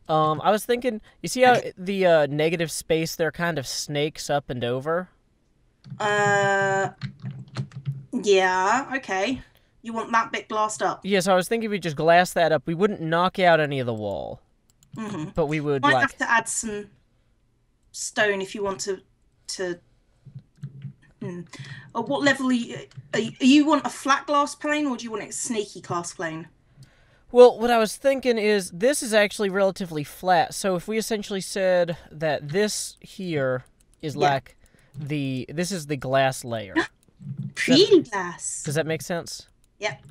I was thinking, you see how the negative space there kind of snakes up and over? Uh, yeah, okay. You want that bit glassed up? Yeah, so I was thinking we just glass that up. We wouldn't knock out any of the wall, Mm-hmm. but we would, Might have like... to add some stone if you want to. Hmm. At what level you want a flat glass plane or do you want a snaky glass plane? Well, what I was thinking is this is actually relatively flat. So if we essentially said that this here is Yeah, like this is the glass layer. pretty glass. Does that make sense? Yep.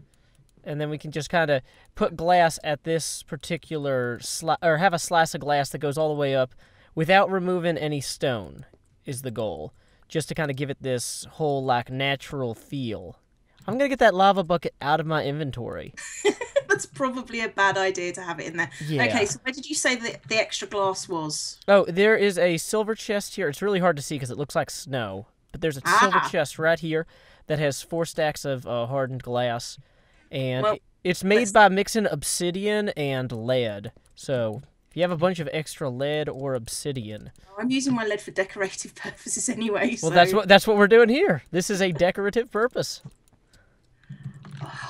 And then we can just kind of put glass at this particular or have a slice of glass that goes all the way up without removing any stone is the goal. Just to kind of give it this whole like natural feel. I'm going to get that lava bucket out of my inventory. That's probably a bad idea to have it in there. Okay, Yeah. so where did you say that the extra glass was? Oh, there is a silver chest here. It's really hard to see because it looks like snow. But there's a silver Ah, chest right here that has 4 stacks of hardened glass. And well, it's made let's. by mixing obsidian and lead. So if you have a bunch of extra lead or obsidian... I'm using my lead for decorative purposes anyway, Well, so that's what we're doing here. This is a decorative purpose.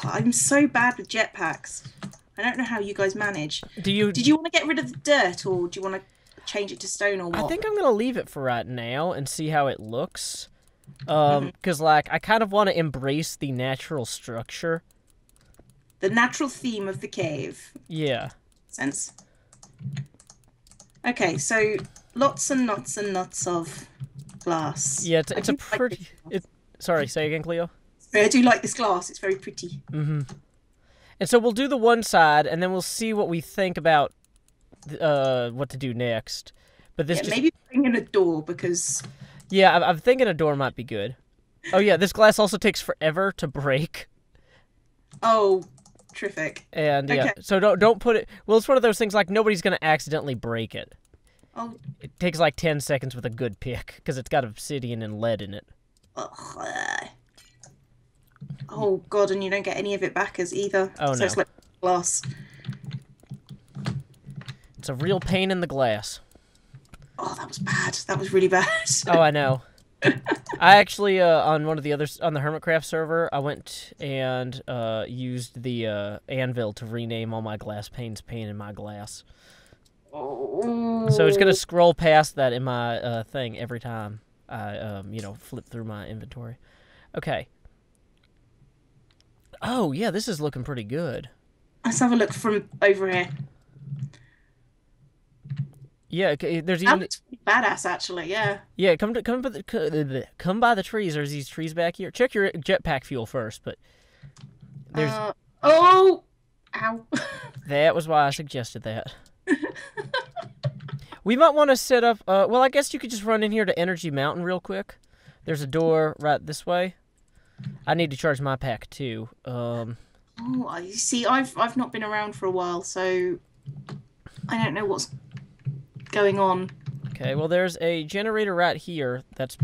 I'm so bad with jetpacks. I don't know how you guys manage. Do you... Did you want to get rid of the dirt or do you want to change it to stone or I what? think I'm going to leave it for right now and see how it looks. Hmm. Because, like, I kind of want to embrace the natural structure. The natural theme of the cave. Yeah. Sense. Okay, so lots and lots and lots of glass. Yeah, I it's a do like pretty... this glass. Sorry, say again, Cleo? I do like this glass. It's very pretty. Mm-hmm. And so we'll do the one side, and then we'll see what we think about what to do next. But this Yeah, just... maybe bring in a door because Yeah, I'm thinking a door might be good. Oh, yeah, this glass also takes forever to break. oh, terrific. And, yeah, Okay. so don't put it... Well, it's one of those things, like, nobody's going to accidentally break it. Oh, It takes, like, 10 seconds with a good pick, because it's got obsidian and lead in it. ugh. Oh God, and you don't get any of it back as either. Oh, So no. it's like glass. It's a real pain in the glass. Oh, that was bad. That was really bad. Oh, I know. I actually, on one of the others, on the Hermitcraft server, I went and used the anvil to rename all my glass panes pain in my glass. So it's going to Oh. scroll past that in my thing every time I, flip through my inventory. Okay. Oh, yeah, this is looking pretty good. Let's have a look from over here. Yeah, there's That even... looks pretty badass, actually. Yeah. Yeah, come by the trees. There's these trees back here. Check your jetpack fuel first, but there's... Oh. Ow. That was why I suggested that. We might want to set up... well, I guess you could just run in here to Energy Mountain real quick. There's a door right this way. I need to charge my pack, too. Oh, I see. I've not been around for a while, so I don't know what's going on. Okay, well, there's a generator right here. That's...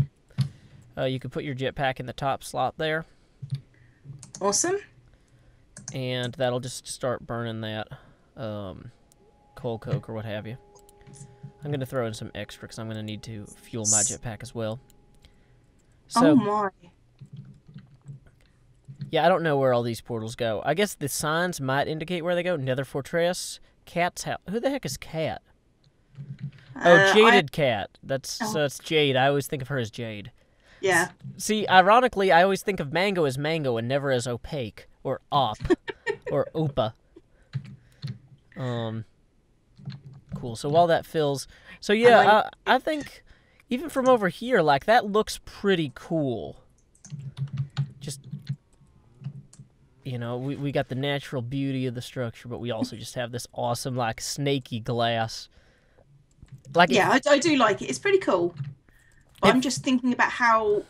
you can put your jetpack in the top slot there. Awesome. And that'll just start burning that coal coke or what have you. I'm going to throw in some extra because I'm going to need to fuel my jetpack as well. So, Oh my. yeah, I don't know where all these portals go. I guess the signs might indicate where they go. Nether Fortress, Cat's house. Who the heck is Cat? Oh, Jaded Cat. That's Jade. I always think of her as Jade. Yeah. See, ironically, I always think of Mango as Mango and never as Opaque or Op or Opa. Cool. So while that fills, so yeah, I think even from over here, like that looks pretty cool. Just we got the natural beauty of the structure, but we also just have this awesome like snaky glass. Like Yeah, I do like it. It's pretty cool. But I'm just thinking about how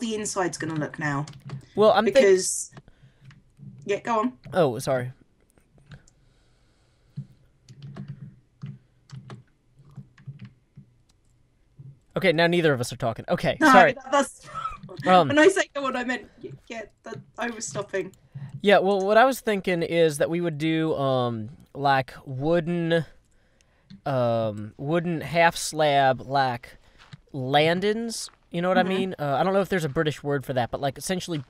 the inside's going to look now. Well, I'm because yeah, go on. Oh, sorry. Okay, now neither of us are talking. Okay, No, sorry. that's when I say go on, I meant I was stopping. Yeah, well, what I was thinking is that we would do like wooden half slab like landings. You know what I mean? I don't know if there's a British word for that, but like essentially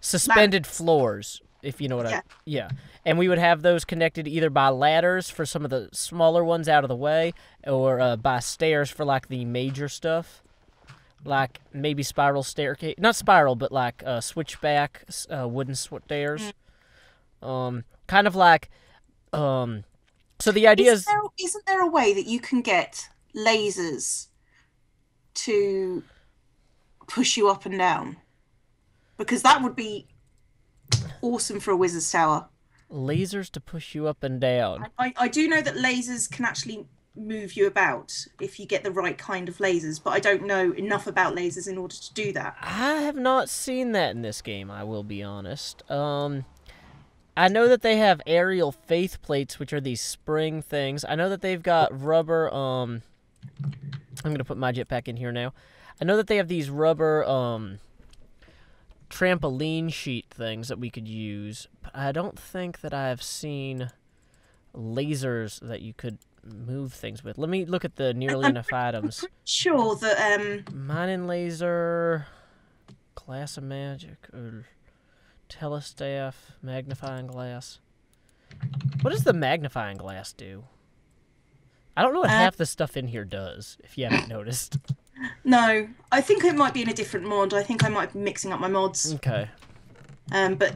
suspended floors. If you know what yeah. And we would have those connected either by ladders for some of the smaller ones out of the way, or by stairs for like the major stuff. Like maybe spiral staircase, not spiral, but like switchback wooden stairs. Kind of like, so the idea isn't there a way that you can get lasers to push you up and down? Because that would be awesome for a wizard's tower. Lasers to push you up and down. I do know that lasers can actually move you about if you get the right kind of lasers, but I don't know enough about lasers in order to do that. I have not seen that in this game, I will be honest. I know that they have aerial faith plates, which are these spring things. I know that they've got rubber, I'm going to put my jetpack in here now. I know that they have these rubber, trampoline sheet things that we could use, but I don't think that I've seen lasers that you could move things with. Let me look at the nearly enough items. I'm pretty sure that mining laser, glass of magic, or telestaff, magnifying glass. What does the magnifying glass do? I don't know what half the stuff in here does, if you haven't noticed. No, I think it might be in a different mod. I think I might be mixing up my mods. Okay. But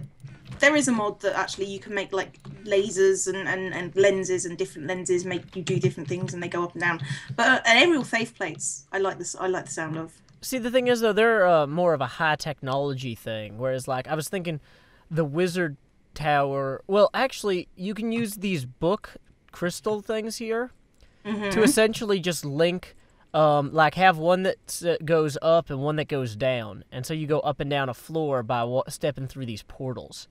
there is a mod that actually you can make like lasers and lenses, and different lenses make you do different things, and they go up and down. But aerial faith plates, I like this. I like the sound of. See, the thing is though, they're more of a high technology thing, whereas like I was thinking, the wizard tower. Well, actually, you can use these book crystal things here to essentially just link. Like have one that goes up and one that goes down, and so you go up and down a floor by stepping through these portals.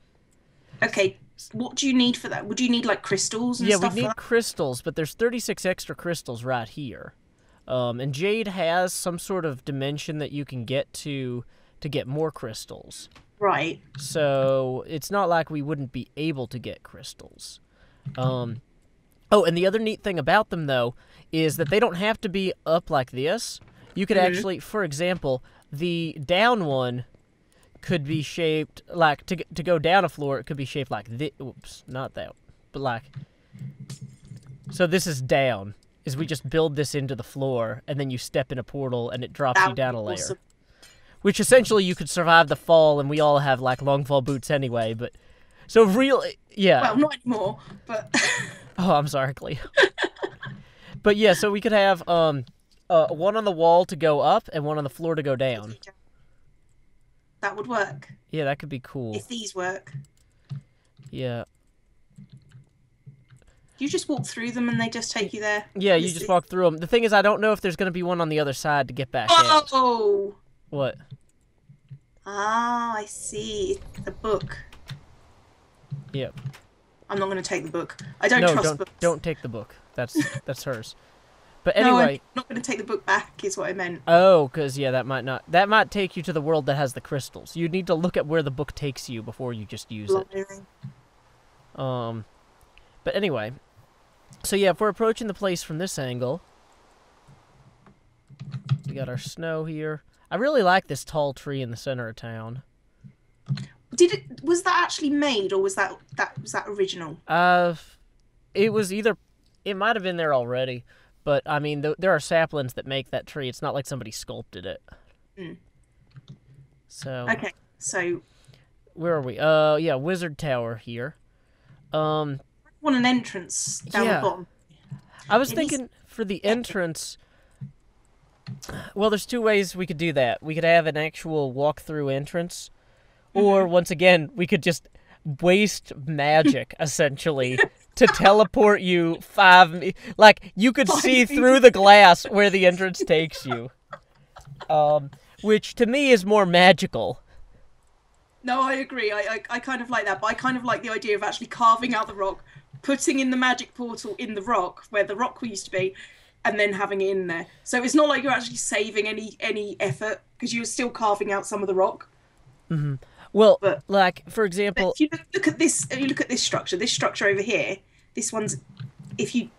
Okay, what do you need for that? Would you need like crystals and stuff? Yeah, we need crystals, but there's 36 extra crystals right here. And Jade has some sort of dimension that you can get to get more crystals. Right. So it's not like we wouldn't be able to get crystals. Oh, and the other neat thing about them, though, is that they don't have to be up like this. You could actually, for example, the down one could be shaped, like, to go down a floor, it could be shaped like this. Oops, not that, but like... So this is down, is we just build this into the floor, and then you step in a portal, and it drops you down a layer. Awesome. Which, essentially, you could survive the fall, and we all have, like, long fall boots anyway, but... So, really, yeah. Well, not anymore, but... Oh, I'm sorry, Cleo. But yeah, so we could have one on the wall to go up and one on the floor to go down. That would work. Yeah, that could be cool. If these work. Yeah. You just walk through them and they just take you there. Yeah, you just walk through them. The thing is, I don't know if there's going to be one on the other side to get back out. Oh! What? Ah, I see. The book. Yep. I'm not going to take the book. I don't trust books. Don't take the book. That's hers. But anyway, no, I'm not going to take the book back. Is what I meant. Oh, because yeah, that might take you to the world that has the crystals. You need to look at where the book takes you before you just use it. But anyway, so yeah, if we're approaching the place from this angle, we got our snow here. I really like this tall tree in the center of town. Was that actually made, or was that original? It was either. It might have been there already, but I mean, there are saplings that make that tree. It's not like somebody sculpted it. So. Okay, so. Where are we? Yeah, Wizard Tower here. I want an entrance down the bottom. I was thinking for the entrance. Well, there's two ways we could do that. We could have an actual walk-through entrance. Or, once again, we could just waste magic, essentially, to teleport you like, you could see through the glass where the entrance takes you. Which, to me, is more magical. No, I agree. I kind of like that, but I kind of like the idea of actually carving out the rock, putting in the magic portal in the rock, where the rock used to be, and then having it in there. So it's not like you're actually saving any effort, because you're still carving out some of the rock. Well, like, for example... If you look at this structure over here, this one's if you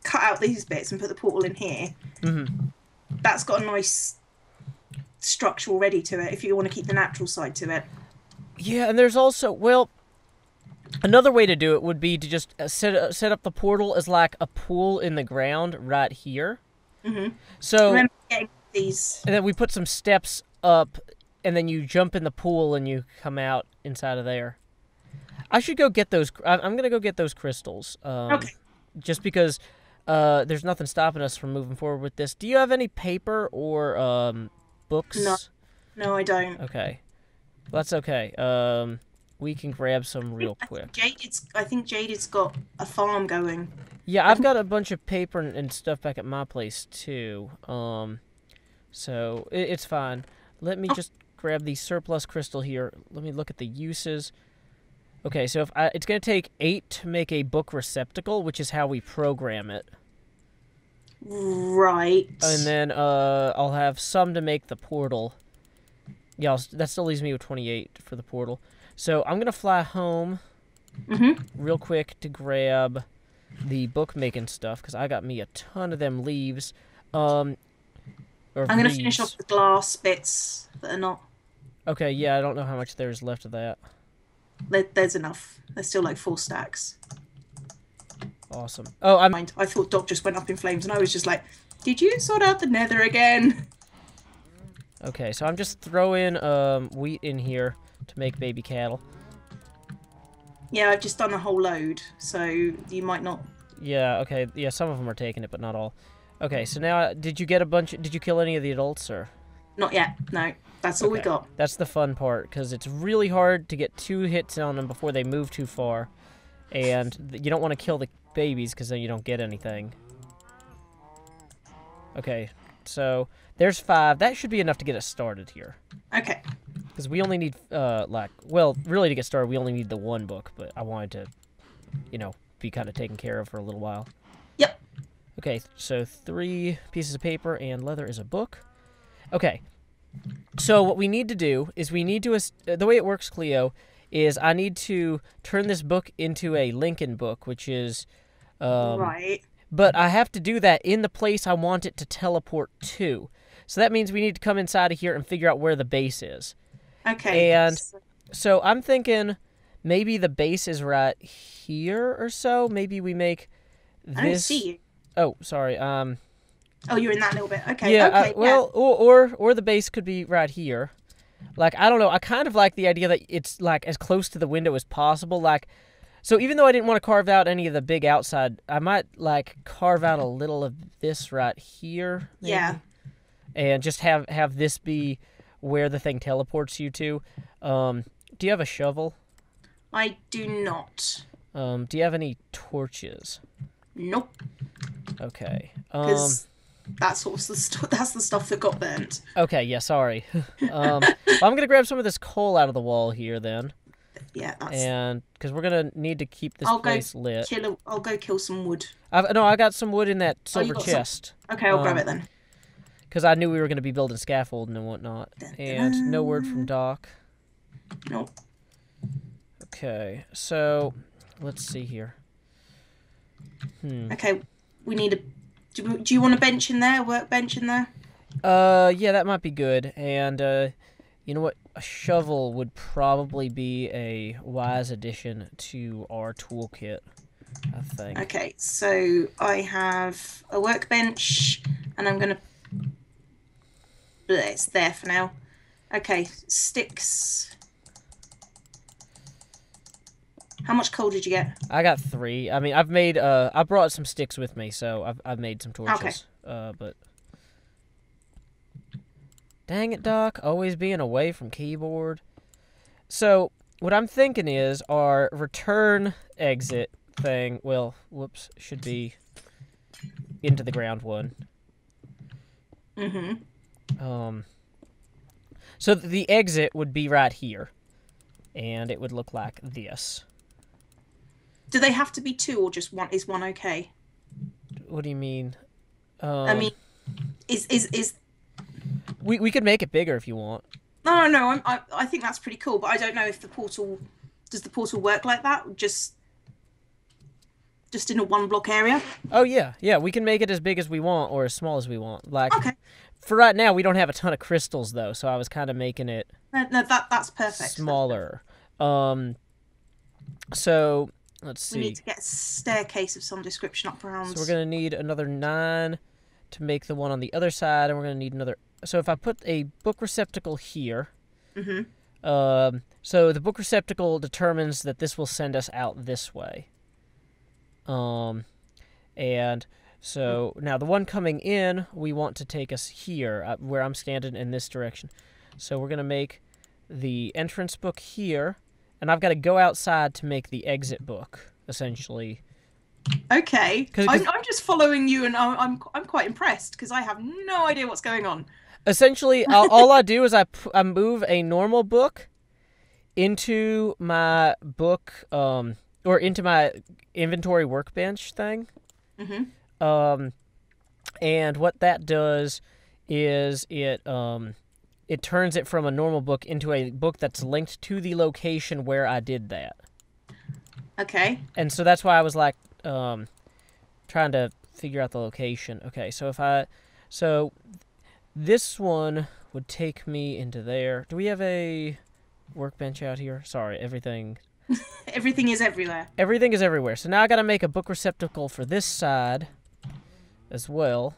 cut out these bits and put the portal in here, that's got a nice structure already to it. If you want to keep the natural side to it. Yeah, and there's also, well, another way to do it would be to just set up the portal as like a pool in the ground right here. So remember getting these, and then we put some steps up, and then you jump in the pool and you come out inside of there. I should go get those. I'm gonna go get those crystals. Okay. Just because there's nothing stopping us from moving forward with this. Do you have any paper or books? No, I don't. Okay, well, that's okay. We can grab some real quick. I think Jaded's got a farm going. Yeah, I've got a bunch of paper and stuff back at my place too. So it's fine. Let me just grab the surplus crystal here. Let me look at the uses. Okay, so it's going to take 8 to make a book receptacle, which is how we program it. Right. And then I'll have some to make the portal. Yeah, that still leaves me with 28 for the portal. So I'm going to fly home real quick to grab the bookmaking stuff, because I got me a ton of them leaves. I'm going to finish off the glass bits that are not... Okay, yeah, I don't know how much there's left of that. There's enough. There's still like 4 stacks. Awesome. Oh, I thought Doc just went up in flames, and I was just like, did you sort out the nether again? Okay, so I'm just throwing wheat in here to make baby cattle. Yeah, I've just done a whole load, so you might not... Yeah, okay. Yeah, some of them are taking it, but not all. Okay, so now, did you kill any of the adults, or? Not yet, no. That's all we got. That's the fun part, because it's really hard to get 2 hits on them before they move too far. And you don't want to kill the babies, because then you don't get anything. Okay, so there's 5. That should be enough to get us started here. Okay. Because we only need, really to get started, we only need the 1 book, but I wanted to, be kind of taken care of for a little while. Yep. Okay, so 3 pieces of paper and leather is a book. Okay, so what we need to do is the way it works, Cleo, is I need to turn this book into a Lincoln book, which is... right. But I have to do that in the place I want it to teleport to. So that means we need to come inside of here and figure out where the base is. Okay. And so I'm thinking maybe the base is right here or so. Maybe we make this... I don't see you. Oh, sorry. Oh, you're in that little bit. Okay. Yeah. Okay, well, or the base could be right here. Like, I don't know. I kind of like the idea that it's like as close to the window as possible. Like, so even though I didn't want to carve out any of the big outside, I might like carve out a little of this right here. Maybe, yeah. And just have this be where the thing teleports you to. Do you have a shovel? I do not. Do you have any torches? Nope. Okay. Because that's the stuff that got burnt. Okay, yeah, sorry. Well, I'm gonna grab some of this coal out of the wall here then. Yeah, that's... And because we're gonna need to keep this place lit. I'll go kill some wood. I got some wood in that silver chest. Okay, I'll grab it then. Because I knew we were gonna be building scaffolding and whatnot. And no word from Doc. Nope. Okay, so let's see here. Okay, we need a... Do you want a bench in there? A workbench in there? Yeah, that might be good. And, you know what? A shovel would probably be a wise addition to our toolkit, I think. Okay, so I have a workbench, and I'm going to... It's there for now. Okay, sticks... How much coal did you get? I got 3. I mean, I've made, I brought some sticks with me, so I've made some torches. Okay. But... Dang it, Doc. Always being away from keyboard. So, what I'm thinking is our return exit thing, well, whoops, should be into the ground one. So the exit would be right here. And it would look like this. Do they have to be 2 or just 1? Is 1 okay? What do you mean? I mean, is we could make it bigger if you want. No. I think that's pretty cool, but I don't know if the portal... Does the portal work like that? Just... just in a 1 block area? Oh, yeah. Yeah, we can make it as big as we want or as small as we want. Like, Okay. for right now, we don't have a ton of crystals, though, so I was kind of making it No, that's perfect. smaller. So, let's see. We need to get a staircase of some description up around. So we're going to need another 9 to make the one on the other side, and we're going to need another... So if I put a book receptacle here... so the book receptacle determines that this will send us out this way. And so now the one coming in, we want to take us here, where I'm standing in this direction. So we're going to make the entrance book here, and I've got to go outside to make the exit book, essentially. Okay. I'm just following you, and I'm quite impressed, because I have no idea what's going on. Essentially, all I do is I move a normal book into my book, or into my inventory workbench thing. And what that does is it turns it from a normal book into a book that's linked to the location where I did that. Okay. And so that's why I was like, trying to figure out the location. Okay, so this one would take me into there. Do we have a workbench out here? Sorry, everything... Everything is everywhere. Everything is everywhere. So now I got to make a book receptacle for this side as well.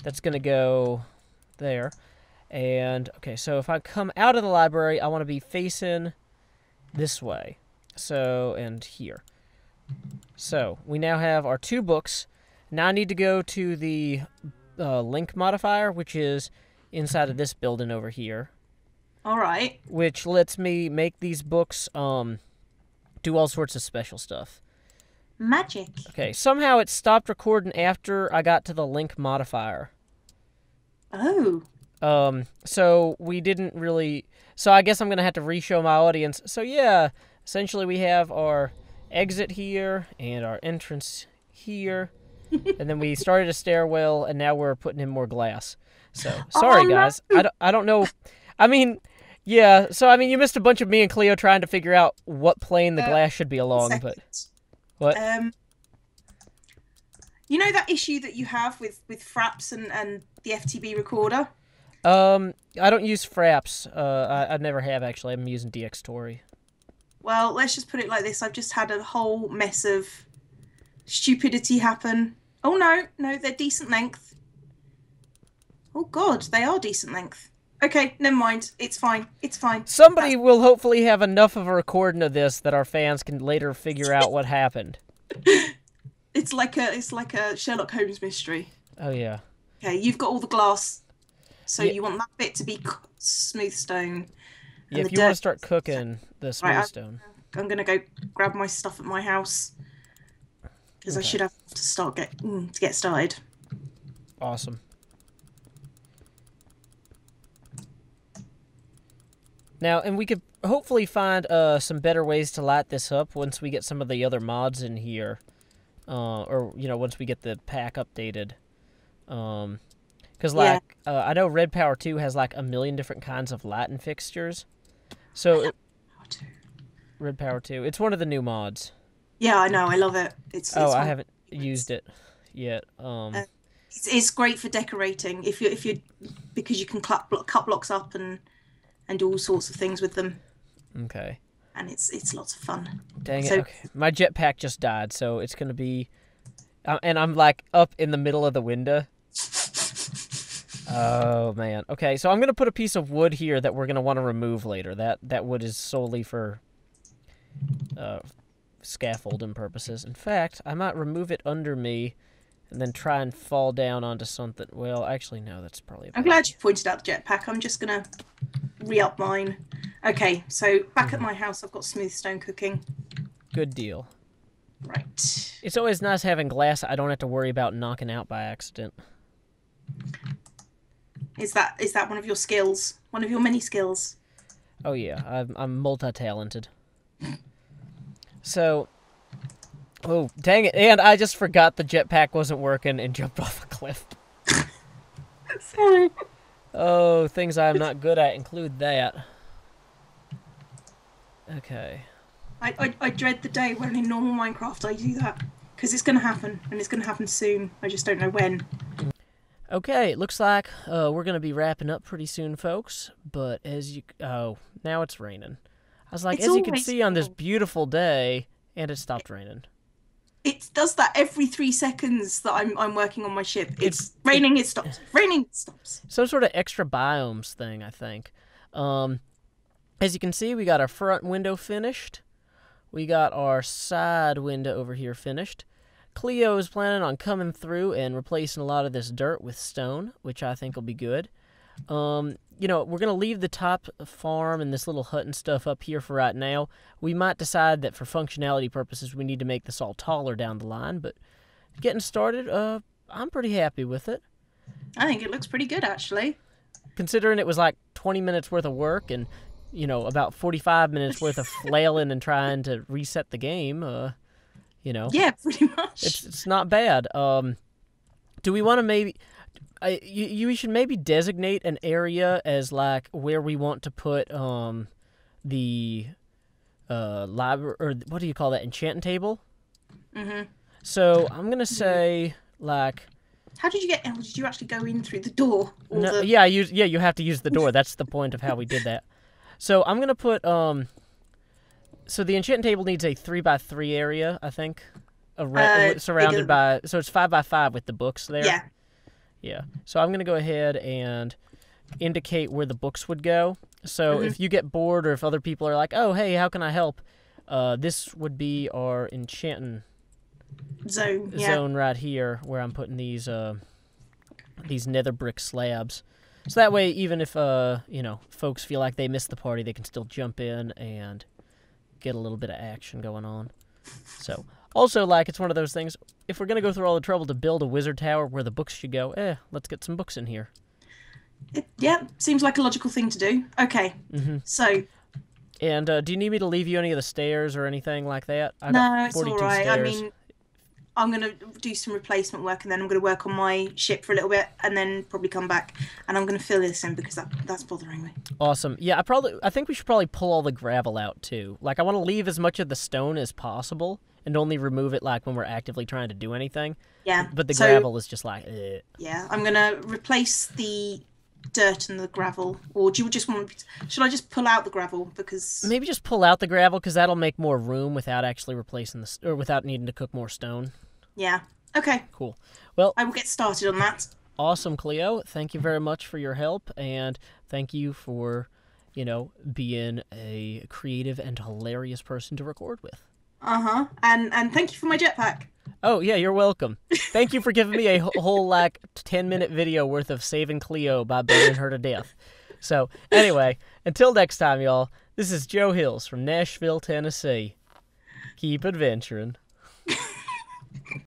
That's going to go there. And, okay, so if I come out of the library, I want to be facing this way. So, and here. So, we now have our 2 books. Now I need to go to the link modifier, which is inside of this building over here. All right. Which lets me make these books do all sorts of special stuff. Magic. Okay, somehow it stopped recording after I got to the link modifier. Oh. So we didn't really... So I guess I'm going to have to re-show my audience. So yeah, essentially we have our exit here and our entrance here. And then we started a stairwell, and now we're putting in more glass. So, sorry guys. I don't know... I mean... Yeah, so, I mean, you missed a bunch of me and Cleo trying to figure out what plane the glass should be along, but... What? You know that issue that you have with Fraps and the FTB recorder? I don't use Fraps. I never have, actually. I'm using DxTory. Well, let's just put it like this. I've just had a whole mess of stupidity happen. Oh, no, they're decent length. Oh, God, they are decent length. Okay, never mind. It's fine. It's fine. Somebody will hopefully have enough of a recording of this that our fans can later figure out what happened. It's like a Sherlock Holmes mystery. Oh yeah. Okay, you've got all the glass, so you want that bit to be smooth stone. Yeah, if you want to start cooking the smooth stone. I'm gonna go grab my stuff at my house because I should have to get started. Awesome. Now, and we could hopefully find some better ways to light this up once we get some of the other mods in here. Or, you know, once we get the pack updated. Because, like, I know Red Power 2 has, like, 1,000,000 different kinds of lighting fixtures. So, Red Power 2. It's one of the new mods. Yeah, I know. I love it. It's I haven't used it yet. It's great for decorating because you can cut blocks up and do all sorts of things with them. Okay. And it's lots of fun. Dang it. Okay. My jetpack just died, so it's going to be... and I'm, like, up in the middle of the window. Oh, man. Okay, so I'm going to put a piece of wood here that we're going to want to remove later. That wood is solely for scaffolding purposes. In fact, I might remove it under me and then try and fall down onto something. Well, actually, no, that's probably... I'm glad you pointed out the jetpack. I'm just going to re-up mine. Okay, so back at my house, I've got smooth stone cooking. Good deal. Right. It's always nice having glass I don't have to worry about knocking out by accident. Is that one of your skills? One of your many skills? Oh, yeah. I'm multi-talented. So... Oh, dang it. And I just forgot the jetpack wasn't working and jumped off a cliff. Sorry. Oh, things I'm not good at include that. Okay. I dread the day when in normal Minecraft I do that. because it's going to happen, and it's going to happen soon. I just don't know when. Okay, it looks like we're going to be wrapping up pretty soon, folks. But as you... Oh, now it's raining. I was like, It's as you can always see on this raining. beautiful day, and it stopped raining. It does that every 3 seconds that I'm working on my ship. It's It- raining, it stops. Raining, it stops. Some sort of extra biomes thing, I think. As you can see, we got our front window finished. We got our side window over here finished. Cleo is planning on coming through and replacing a lot of this dirt with stone, which I think will be good. You know, we're going to leave the top farm and this little hut and stuff up here for right now. We might decide that for functionality purposes we need to make this all taller down the line, but getting started, I'm pretty happy with it. I think it looks pretty good, actually. Considering it was like 20 minutes worth of work and, you know, about 45 minutes worth of flailing and trying to reset the game, you know. Yeah, pretty much. It's not bad. Do we want to maybe... we should maybe designate an area as like where we want to put the library, or what do you call that, enchanting table? Mhm. So I'm gonna say like How did you get? Did you actually go in through the door? Or no, the... yeah, you have to use the door. That's the point of how we did that. So I'm gonna put so the enchanting table needs a 3x3 area, I think, surrounded bigger. by, so it's 5x5 with the books there. Yeah. Yeah. So I'm going to go ahead and indicate where the books would go. So if you get bored or if other people are like, oh, hey, how can I help? This would be our enchanting Zone. Yeah. zone right here where I'm putting these nether brick slabs. So that way, even if, you know, folks feel like they missed the party, they can still jump in and get a little bit of action going on. So... Also, like, it's one of those things, if we're going to go through all the trouble to build a wizard tower where the books should go, let's get some books in here. Yeah, seems like a logical thing to do. Okay. So... And do you need me to leave you any of the stairs or anything like that? I No, got it's 42 all right. I stairs. mean, I'm going to do some replacement work, and then I'm going to work on my ship for a little bit, and then probably come back, and I'm going to fill this in because that's bothering me. Awesome. Yeah, I think we should probably pull all the gravel out, too. Like, I want to leave as much of the stone as possible, and only remove it, like, when we're actively trying to do anything. Yeah. But the gravel is just like, eh. Yeah, I'm going to replace the dirt and the gravel, or do you just want... Should I just pull out the gravel, because... Maybe just pull out the gravel, because that'll make more room without actually replacing or without needing to cook more stone. Yeah. Okay. Cool. Well, I will get started on that. awesome, Cleo. Thank you very much for your help, and thank you for, you know, being a creative and hilarious person to record with. Uh-huh. And thank you for my jetpack. Oh, yeah, you're welcome. Thank you for giving me a whole, like, 10-minute video worth of saving Cleo by burning her to death. So, anyway, until next time, y'all, this is Joe Hills from Nashville, Tennessee. Keep adventuring.